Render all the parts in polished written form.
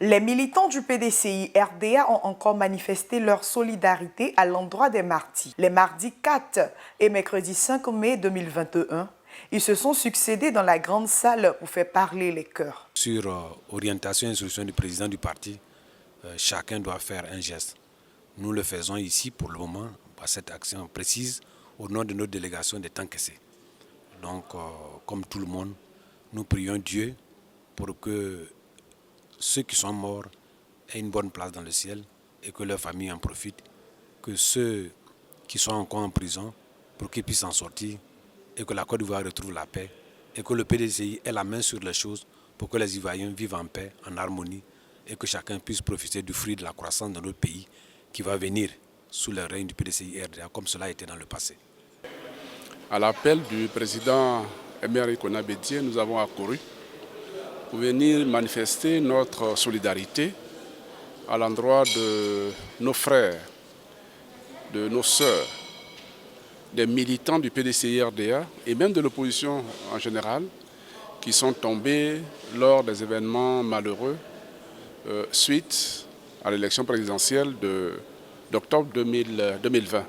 Les militants du PDCI RDA ont encore manifesté leur solidarité à l'endroit des martyrs. Les mardis 4 et mercredi 5 mai 2021, ils se sont succédés dans la grande salle pour faire parler les cœurs. Sur orientation et instruction du président du parti, chacun doit faire un geste. Nous le faisons ici pour le moment, par cette action précise, au nom de notre délégation des Tanquessé. Donc, comme tout le monde, nous prions Dieu pour que ceux qui sont morts aient une bonne place dans le ciel et que leurs familles en profitent, que ceux qui sont encore en prison, pour qu'ils puissent en sortir et que la Côte d'Ivoire retrouve la paix et que le PDCI ait la main sur les choses pour que les Ivoiriens vivent en paix, en harmonie et que chacun puisse profiter du fruit de la croissance de notre pays qui va venir sous le règne du PDCI RDA comme cela a été dans le passé. À l'appel du président Emery Konan Bédié, nous avons accouru pour venir manifester notre solidarité à l'endroit de nos frères, de nos sœurs, des militants du PDCI RDA et même de l'opposition en général qui sont tombés lors des événements malheureux suite à l'élection présidentielle d'octobre 2020.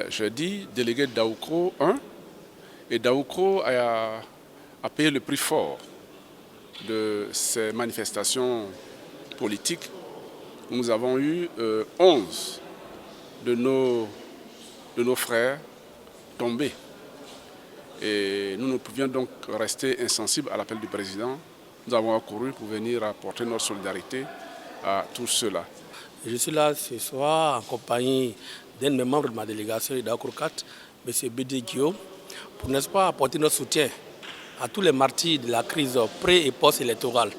Je dis délégué d'Aoukro 1 et d'Aoukro a payé le prix fort de ces manifestations politiques. Nous avons eu 11 de nos frères tombés. Et nous ne pouvions donc rester insensibles à l'appel du président. Nous avons accouru pour venir apporter notre solidarité à tous ceux-là. Je suis là ce soir en compagnie d'un des membres de ma délégation de Daoukro 4, M. Bédié Guillaume, pour, n'est-ce pas, apporter notre soutien à tous les martyrs de la crise pré- et post-électorale.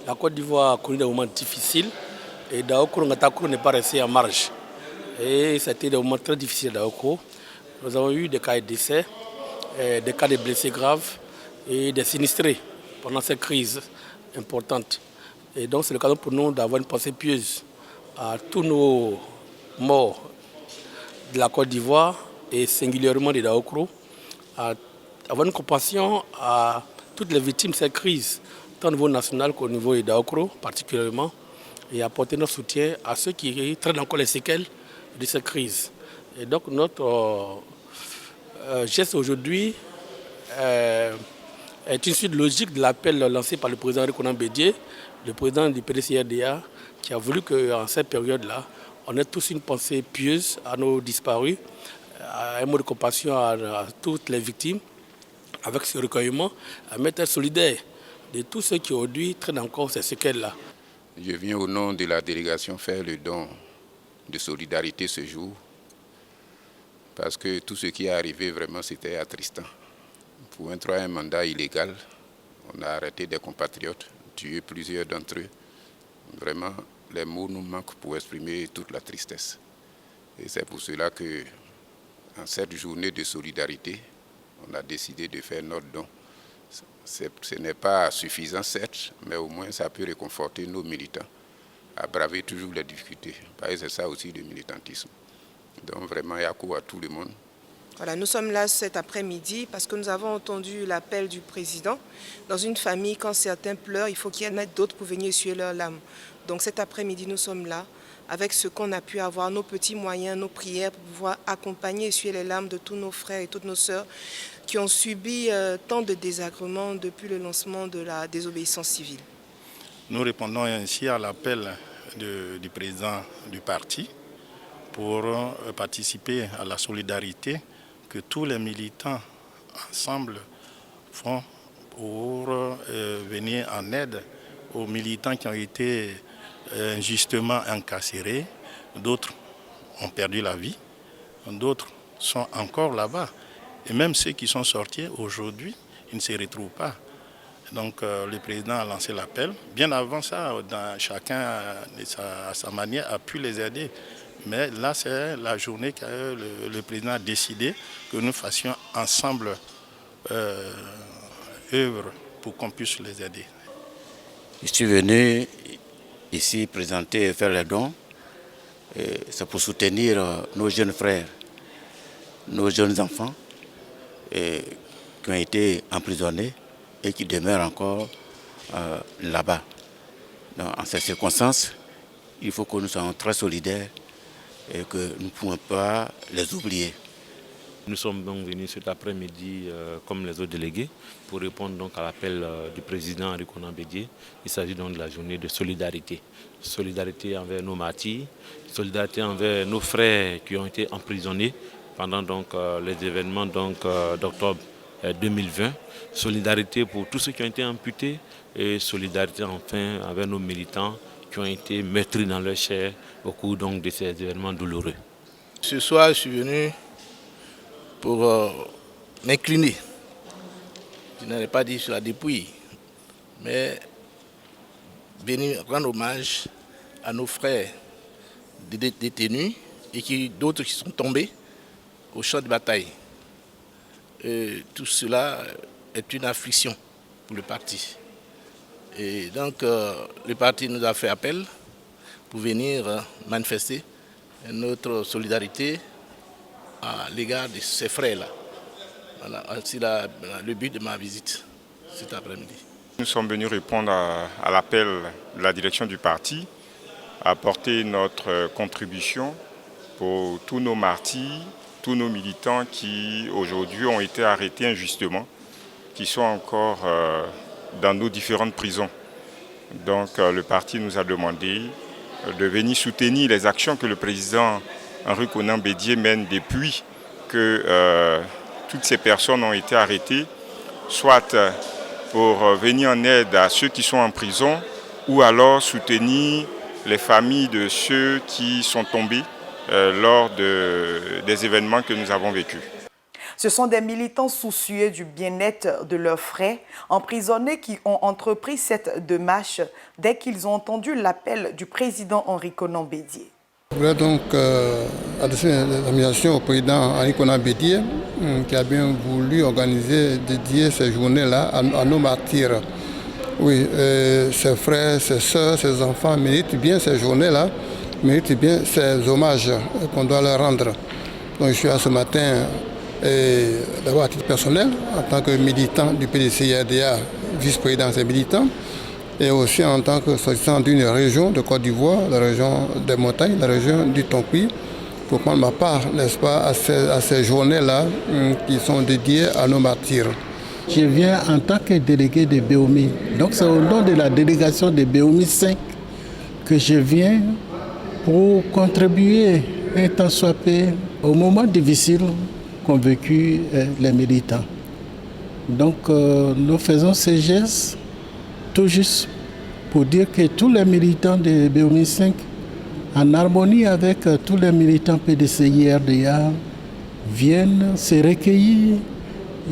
La Côte d'Ivoire a connu des moments difficiles et Daoukro n'est pas resté en marge. Et c'était des moments très difficiles à Daoukro. Nous avons eu des cas de décès, des cas de blessés graves et des sinistrés pendant cette crise importante. Et donc c'est l'occasion pour nous d'avoir une pensée pieuse à tous nos morts de la Côte d'Ivoire et singulièrement de Daoukro, à avoir une compassion à toutes les victimes de cette crise, tant au niveau national qu'au niveau de Daoukro particulièrement, et apporter notre soutien à ceux qui traînent encore les séquelles de cette crise. Et donc notre geste aujourd'hui est une suite logique de l'appel lancé par le président Konan Bédié, le président du PDCI RDA, qui a voulu qu'en cette période-là, on ait tous une pensée pieuse à nos disparus, un mot de compassion à toutes les victimes, avec ce recueillement, à mettre solidaire de tous ceux qui aujourd'hui traînent encore ces séquelles-là. Je viens au nom de la délégation faire le don de solidarité ce jour, parce que tout ce qui est arrivé vraiment c'était attristant. Pour un troisième mandat illégal, on a arrêté des compatriotes, tué plusieurs d'entre eux. Vraiment, les mots nous manquent pour exprimer toute la tristesse. Et c'est pour cela que, en cette journée de solidarité, on a décidé de faire notre don. Ce n'est pas suffisant, certes, mais au moins ça peut réconforter nos militants à braver toujours les difficultés. Parce que c'est ça aussi le militantisme. Donc vraiment, il y a quoi à tout le monde. Voilà, nous sommes là cet après-midi parce que nous avons entendu l'appel du président. Dans une famille, quand certains pleurent, il faut qu'il y en ait d'autres pour venir essuyer leurs larmes. Donc cet après-midi, nous sommes là avec ce qu'on a pu avoir, nos petits moyens, nos prières pour pouvoir accompagner et essuyer les larmes de tous nos frères et toutes nos sœurs qui ont subi tant de désagréments depuis le lancement de la désobéissance civile. Nous répondons ainsi à l'appel du président du parti pour participer à la solidarité que tous les militants ensemble font pour venir en aide aux militants qui ont été injustement incarcérés. D'autres ont perdu la vie, d'autres sont encore là-bas. Et même ceux qui sont sortis aujourd'hui, ils ne se retrouvent pas. Donc le président a lancé l'appel. Bien avant ça, chacun à sa manière a pu les aider. Mais là, c'est la journée que le président a décidé que nous fassions ensemble œuvre pour qu'on puisse les aider. Je suis venu ici présenter et faire les dons. C'est pour soutenir nos jeunes frères, nos jeunes enfants qui ont été emprisonnés et qui demeurent encore là-bas. En ces circonstances, il faut que nous soyons très solidaires et que nous ne pouvons pas les oublier. Nous sommes donc venus cet après-midi, comme les autres délégués, pour répondre donc à l'appel du président Henri Konan Bédié. Il s'agit donc de la journée de solidarité. Solidarité envers nos martyrs, solidarité envers nos frères qui ont été emprisonnés pendant donc, les événements d'octobre 2020. Solidarité pour tous ceux qui ont été amputés et solidarité enfin envers nos militants qui ont été meurtris dans leur chair au cours donc, de ces événements douloureux. Ce soir, je suis venu pour m'incliner. Je n'allais pas dire sur la dépouille, mais venir rendre hommage à nos frères détenus et d'autres qui sont tombés au champ de bataille. Et tout cela est une affliction pour le parti. Et donc le parti nous a fait appel pour venir manifester notre solidarité à l'égard de ces frères-là. Voilà, c'est le but de ma visite cet après-midi. Nous sommes venus répondre à l'appel de la direction du parti, apporter notre contribution pour tous nos martyrs, tous nos militants qui aujourd'hui ont été arrêtés injustement, qui sont encore dans nos différentes prisons. Donc le parti nous a demandé de venir soutenir les actions que le président Henri Konan Bédié mène depuis que toutes ces personnes ont été arrêtées, soit pour venir en aide à ceux qui sont en prison ou alors soutenir les familles de ceux qui sont tombés lors des événements que nous avons vécus. Ce sont des militants soucieux du bien-être de leurs frères emprisonnés qui ont entrepris cette démarche dès qu'ils ont entendu l'appel du président Henri Konan Bédié. Je voudrais donc adresser une admiration au président Henri Konan Bédié qui a bien voulu dédier ces journées-là à nos martyrs. Oui, ses frères, ses soeurs, ses enfants méritent bien ces journées-là, méritent bien ces hommages qu'on doit leur rendre. Donc je suis là ce matin, d'abord à titre personnel, en tant que militant du PDC-IRDA, vice-président des militants, et aussi en tant que sortissant d'une région de Côte d'Ivoire, la région des montagnes, la région du Tonki, pour prendre ma part, n'est-ce pas, à ces journées-là qui sont dédiées à nos martyrs. Je viens en tant que délégué de Béomi. Donc c'est au nom de la délégation de Béomi 5 que je viens pour contribuer un tant soit peu au moment difficile qu'ont vécu les militants. Donc nous faisons ces gestes tout juste pour dire que tous les militants de Béomi 5, en harmonie avec tous les militants PDC-IRDA, viennent se recueillir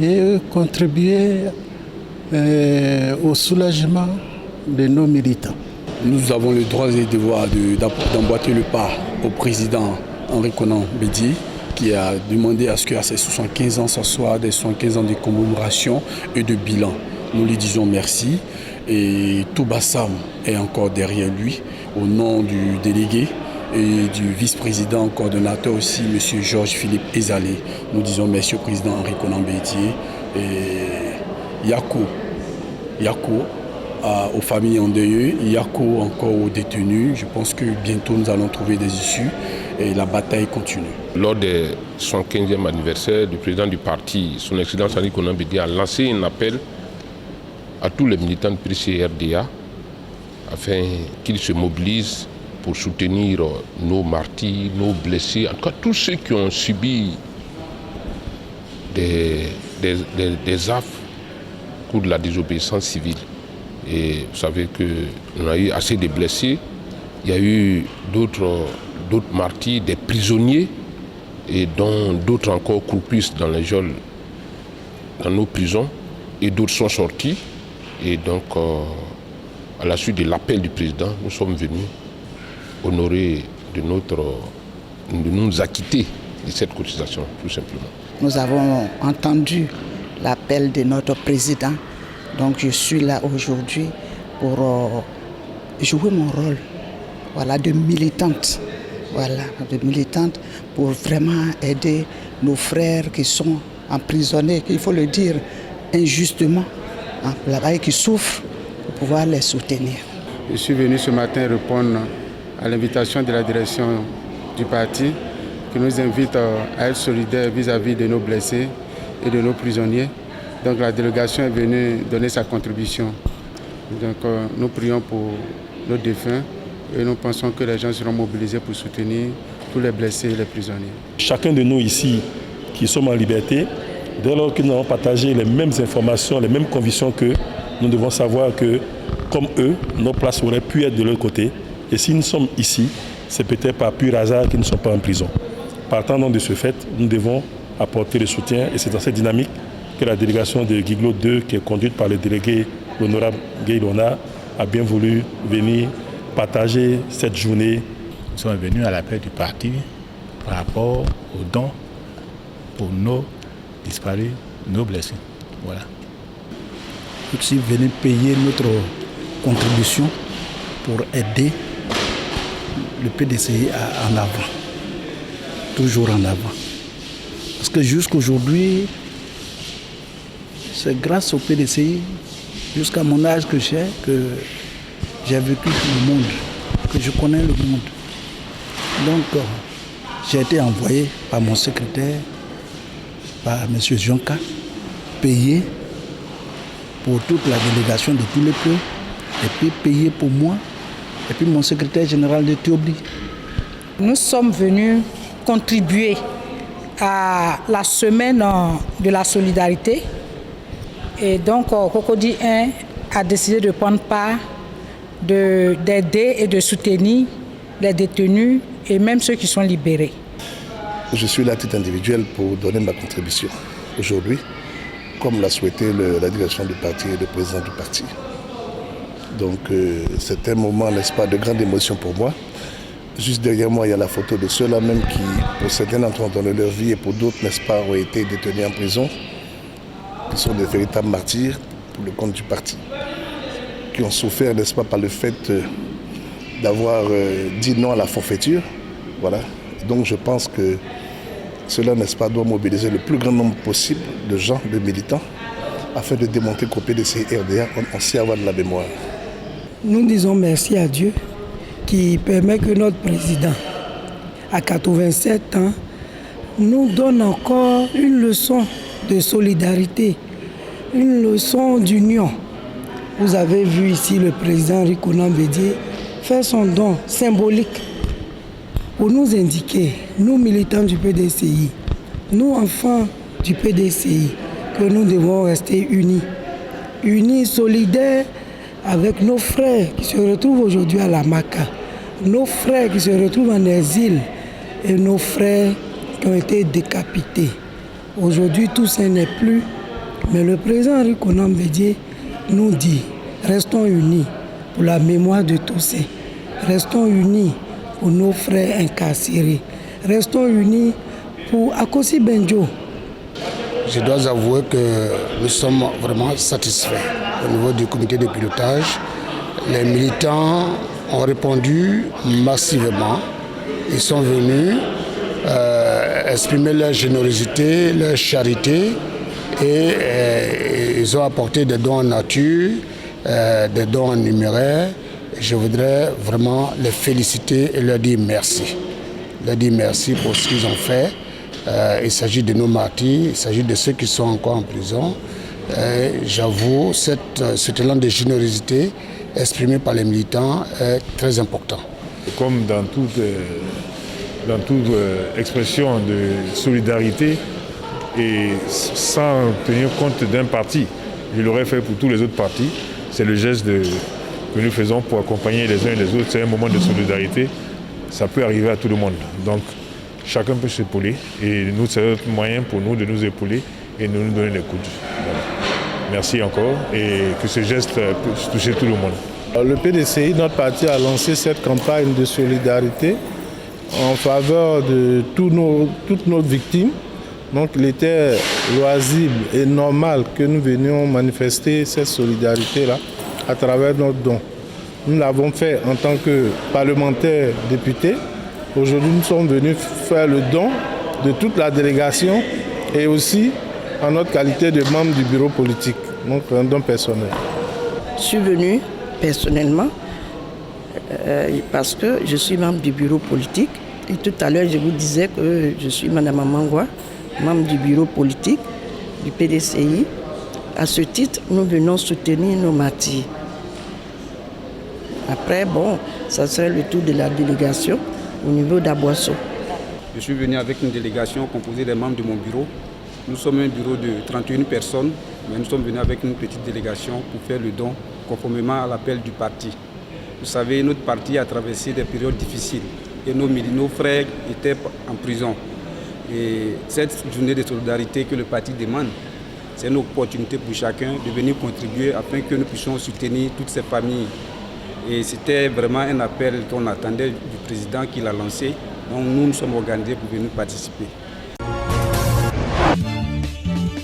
et contribuer au soulagement de nos militants. Nous avons le droit et le devoir d'emboîter le pas au président Henri Konan Bédié, qui a demandé à ce qu'à ses 75 ans, ce soit des 75 ans de commémoration et de bilan. Nous lui disons merci et Toubassam est encore derrière lui au nom du délégué et du vice-président coordonnateur aussi, M. Georges-Philippe Ezalé. Nous disons merci au président Henri Konan Bédié et Yako aux familles endeuillées, Yako encore aux détenus. Je pense que bientôt nous allons trouver des issues et la bataille continue. Lors de son 15e anniversaire, le président du parti, son Excellence Henri Konan Bédié, a lancé un appel à tous les militants du PDC-RDA afin qu'ils se mobilisent pour soutenir nos martyrs, nos blessés, en tout cas tous ceux qui ont subi des affres au cours de la désobéissance civile. Et vous savez qu'on a eu assez de blessés, il y a eu d'autres martyrs, des prisonniers, et dont d'autres encore croupissent dans les geôles, dans nos prisons, et d'autres sont sortis. Et donc, à la suite de l'appel du président, nous sommes venus honorer de nous acquitter de cette cotisation, tout simplement. Nous avons entendu l'appel de notre président, donc je suis là aujourd'hui pour jouer mon rôle, voilà, de militante, pour vraiment aider nos frères qui sont emprisonnés, il faut le dire, injustement, là-bas, et qui souffrent, pour pouvoir les soutenir. Je suis venu ce matin répondre à l'invitation de la direction du parti qui nous invite à être solidaires vis-à-vis de nos blessés et de nos prisonniers. Donc la délégation est venue donner sa contribution. Donc nous prions pour nos défunts et nous pensons que les gens seront mobilisés pour soutenir tous les blessés et les prisonniers. Chacun de nous ici qui sommes en liberté, dès lors que nous avons partagé les mêmes informations, les mêmes convictions qu'eux, nous devons savoir que, comme eux, nos places auraient pu être de l'autre côté. Et si nous sommes ici, c'est peut-être par pur hasard qu'ils ne sont pas en prison. Partant donc de ce fait, nous devons apporter le soutien et c'est dans cette dynamique que la délégation de Guiglo 2, qui est conduite par le délégué, l'honorable Guy Lona, a bien voulu venir partager cette journée. Nous sommes venus à l'appel du parti par rapport aux dons pour nos disparus, nos blessés. Voilà. Nous sommes venus payer notre contribution pour aider le PDCI en avant. Toujours en avant. Parce que jusqu'aujourd'hui, c'est grâce au PDCI, jusqu'à mon âge que j'ai vécu tout le monde, que je connais le monde. Donc, j'ai été envoyé par mon secrétaire, par M. Jonka, payé pour toute la délégation de tous les peuples, et puis payé pour moi, et puis mon secrétaire général de Thiobli. Nous sommes venus contribuer à la semaine de la solidarité. Et donc, Cocody 1 a décidé de prendre part, d'aider et de soutenir les détenus et même ceux qui sont libérés. Je suis là à titre individuel pour donner ma contribution aujourd'hui, comme l'a souhaité la direction du parti et le président du parti. Donc c'est un moment, n'est-ce pas, de grande émotion pour moi. Juste derrière moi, il y a la photo de ceux-là même qui, pour certains d'entre eux, ont donné leur vie et pour d'autres, n'est-ce pas, ont été détenus en prison, qui sont des véritables martyrs pour le compte du parti, qui ont souffert, n'est-ce pas, par le fait d'avoir dit non à la forfaiture. Voilà. Donc je pense que cela, n'est-ce pas, doit mobiliser le plus grand nombre possible de gens, de militants, afin de démontrer qu'au PDCI RDA, on sait avoir de la mémoire. Nous disons merci à Dieu qui permet que notre président, à 87 ans, nous donne encore une leçon de solidarité, une leçon d'union. Vous avez vu ici le président Rikonan Bédié faire son don symbolique pour nous indiquer, nous militants du PDCI, nous enfants du PDCI, que nous devons rester unis. Unis, solidaires avec nos frères qui se retrouvent aujourd'hui à la Maka, nos frères qui se retrouvent en exil et nos frères qui ont été décapités. Aujourd'hui, tout ça n'est plus, mais le président Rikonan Bédié nous dit, restons unis pour la mémoire de tous ces. Restons unis pour nos frères incarcérés. Restons unis pour Akosi Benjo. Je dois avouer que nous sommes vraiment satisfaits au niveau du comité de pilotage. Les militants ont répondu massivement. Ils sont venus exprimer leur générosité, leur charité et ils ont apporté des dons en nature, des dons en numéraire. Je voudrais vraiment les féliciter et leur dire merci. Leur dire merci pour ce qu'ils ont fait. Il s'agit de nos martyrs, il s'agit de ceux qui sont encore en prison. J'avoue, cet élan de générosité exprimé par les militants est très important. Comme dans toute expression de solidarité et sans tenir compte d'un parti, je l'aurais fait pour tous les autres partis. C'est le geste que nous faisons pour accompagner les uns et les autres. C'est un moment de solidarité. Ça peut arriver à tout le monde. Donc, chacun peut s'épauler et nous, c'est notre moyen pour nous de nous épauler et de nous donner des coudes. Voilà. Merci encore et que ce geste puisse toucher tout le monde. Le PDCI, notre parti, a lancé cette campagne de solidarité en faveur de toutes nos victimes. Donc il était loisible et normal que nous venions manifester cette solidarité-là à travers notre don. Nous l'avons fait en tant que parlementaires députés. Aujourd'hui, nous sommes venus faire le don de toute la délégation et aussi en notre qualité de membre du bureau politique, donc un don personnel. Je suis venu personnellement parce que je suis membre du bureau politique. Et tout à l'heure, je vous disais que je suis Mme Amangwa, membre du bureau politique du PDCI. À ce titre, nous venons soutenir nos martyrs. Après, bon, ça serait le tour de la délégation au niveau d'Aboisseau. Je suis venu avec une délégation composée des membres de mon bureau. Nous sommes un bureau de 31 personnes, mais nous sommes venus avec une petite délégation pour faire le don conformément à l'appel du parti. Vous savez, notre parti a traversé des périodes difficiles et nos frères étaient en prison. Et cette journée de solidarité que le parti demande, c'est une opportunité pour chacun de venir contribuer afin que nous puissions soutenir toutes ces familles. Et c'était vraiment un appel qu'on attendait du président qui l'a lancé. Donc nous nous sommes organisés pour venir participer.